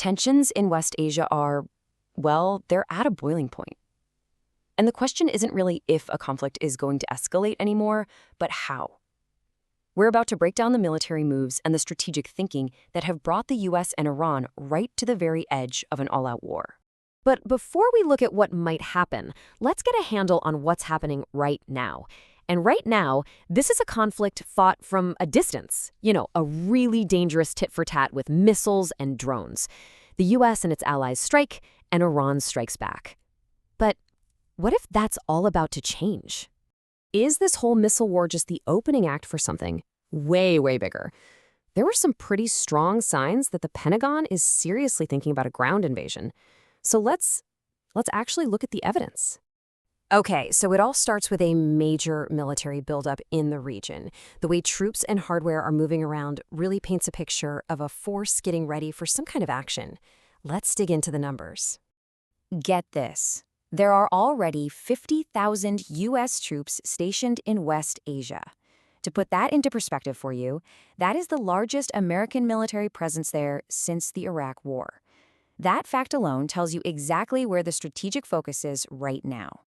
Tensions in West Asia are, well, they're at a boiling point. And the question isn't really if a conflict is going to escalate anymore, but how. We're about to break down the military moves and the strategic thinking that have brought the US and Iran right to the very edge of an all-out war. But before we look at what might happen, let's get a handle on what's happening right now. And right now, this is a conflict fought from a distance. A really dangerous tit-for-tat with missiles and drones. The US and its allies strike, and Iran strikes back. But what if that's all about to change? Is this whole missile war just the opening act for something way, way bigger? There were some pretty strong signs that the Pentagon is seriously thinking about a ground invasion. So let's actually look at the evidence. Okay, so it all starts with a major military buildup in the region. The way troops and hardware are moving around really paints a picture of a force getting ready for some kind of action. Let's dig into the numbers. Get this. There are already 50,000 U.S. troops stationed in West Asia. To put that into perspective for you, that is the largest American military presence there since the Iraq War. That fact alone tells you exactly where the strategic focus is right now.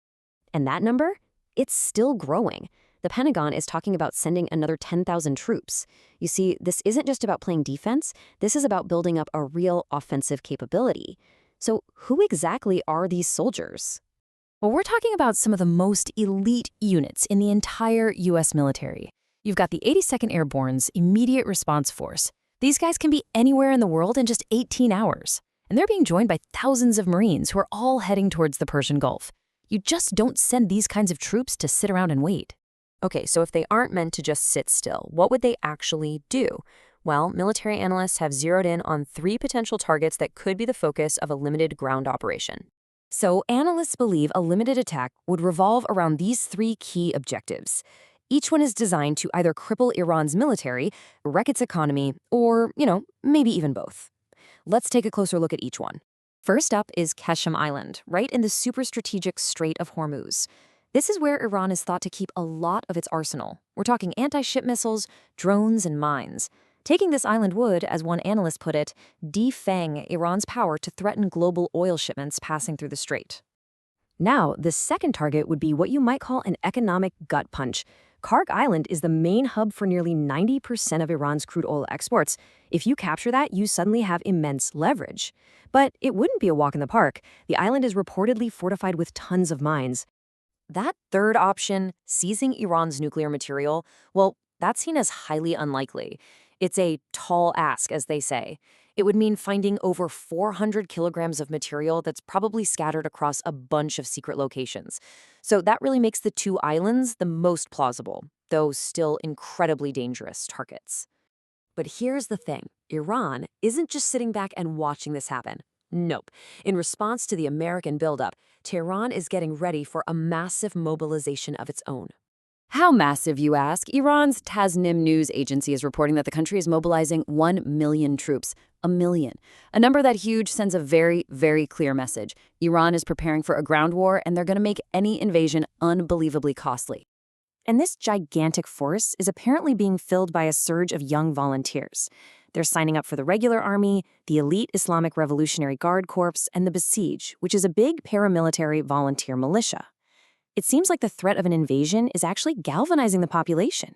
And that number? It's still growing. The Pentagon is talking about sending another 10,000 troops. You see, this isn't just about playing defense. This is about building up a real offensive capability. So who exactly are these soldiers? Well, we're talking about some of the most elite units in the entire U.S. military. You've got the 82nd Airborne's Immediate Response Force. These guys can be anywhere in the world in just 18 hours. And they're being joined by thousands of Marines who are all heading towards the Persian Gulf. You just don't send these kinds of troops to sit around and wait. Okay, so if they aren't meant to just sit still, what would they actually do? Well, military analysts have zeroed in on 3 potential targets that could be the focus of a limited ground operation. So analysts believe a limited attack would revolve around these 3 key objectives. Each one is designed to either cripple Iran's military, wreck its economy, or, maybe even both. Let's take a closer look at each one. First up is Qeshm Island, right in the super strategic Strait of Hormuz. This is where Iran is thought to keep a lot of its arsenal. We're talking anti-ship missiles, drones, and mines. Taking this island would, as one analyst put it, defang Iran's power to threaten global oil shipments passing through the strait. Now, the second target would be what you might call an economic gut punch. Karg Island is the main hub for nearly 90% of Iran's crude oil exports. If you capture that, you suddenly have immense leverage. But it wouldn't be a walk in the park. The island is reportedly fortified with tons of mines. That third option, seizing Iran's nuclear material, well, that's seen as highly unlikely. It's a tall ask, as they say. It would mean finding over 400 kilograms of material that's probably scattered across a bunch of secret locations. So that really makes the 2 islands the most plausible, though still incredibly dangerous targets. But here's the thing. Iran isn't just sitting back and watching this happen. Nope. In response to the American buildup, Tehran is getting ready for a massive mobilization of its own. How massive, you ask? Iran's Tasnim news agency is reporting that the country is mobilizing 1 million troops. 1 million. A number that huge sends a very, very clear message. Iran is preparing for a ground war, and they're going to make any invasion unbelievably costly. And this gigantic force is apparently being filled by a surge of young volunteers. They're signing up for the regular army, the elite Islamic Revolutionary Guard Corps, and the Basij, which is a big paramilitary volunteer militia. It seems like the threat of an invasion is actually galvanizing the population.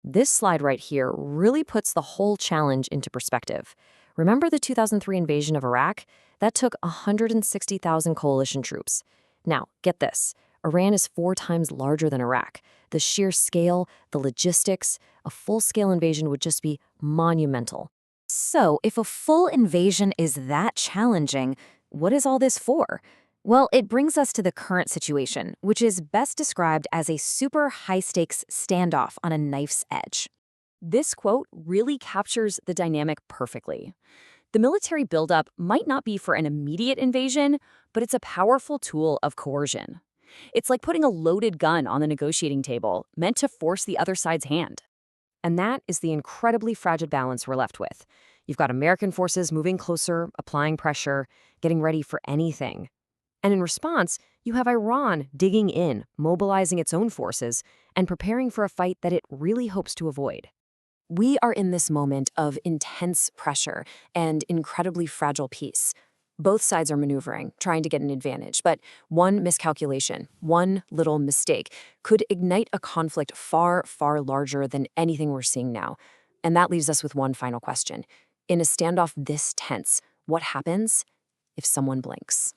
This slide right here really puts the whole challenge into perspective. Remember the 2003 invasion of Iraq? That took 160,000 coalition troops. Now, get this. Iran is 4 times larger than Iraq. The sheer scale, the logistics, a full-scale invasion would just be monumental. So, if a full invasion is that challenging, what is all this for? Well, it brings us to the current situation, which is best described as a super high-stakes standoff on a knife's edge. This quote really captures the dynamic perfectly. The military buildup might not be for an immediate invasion, but it's a powerful tool of coercion. It's like putting a loaded gun on the negotiating table, meant to force the other side's hand. And that is the incredibly fragile balance we're left with. You've got American forces moving closer, applying pressure, getting ready for anything. And in response, you have Iran digging in, mobilizing its own forces, and preparing for a fight that it really hopes to avoid. We are in this moment of intense pressure and incredibly fragile peace. Both sides are maneuvering, trying to get an advantage, but one miscalculation, one little mistake, could ignite a conflict far, far larger than anything we're seeing now. And that leaves us with one final question. In a standoff this tense, what happens if someone blinks?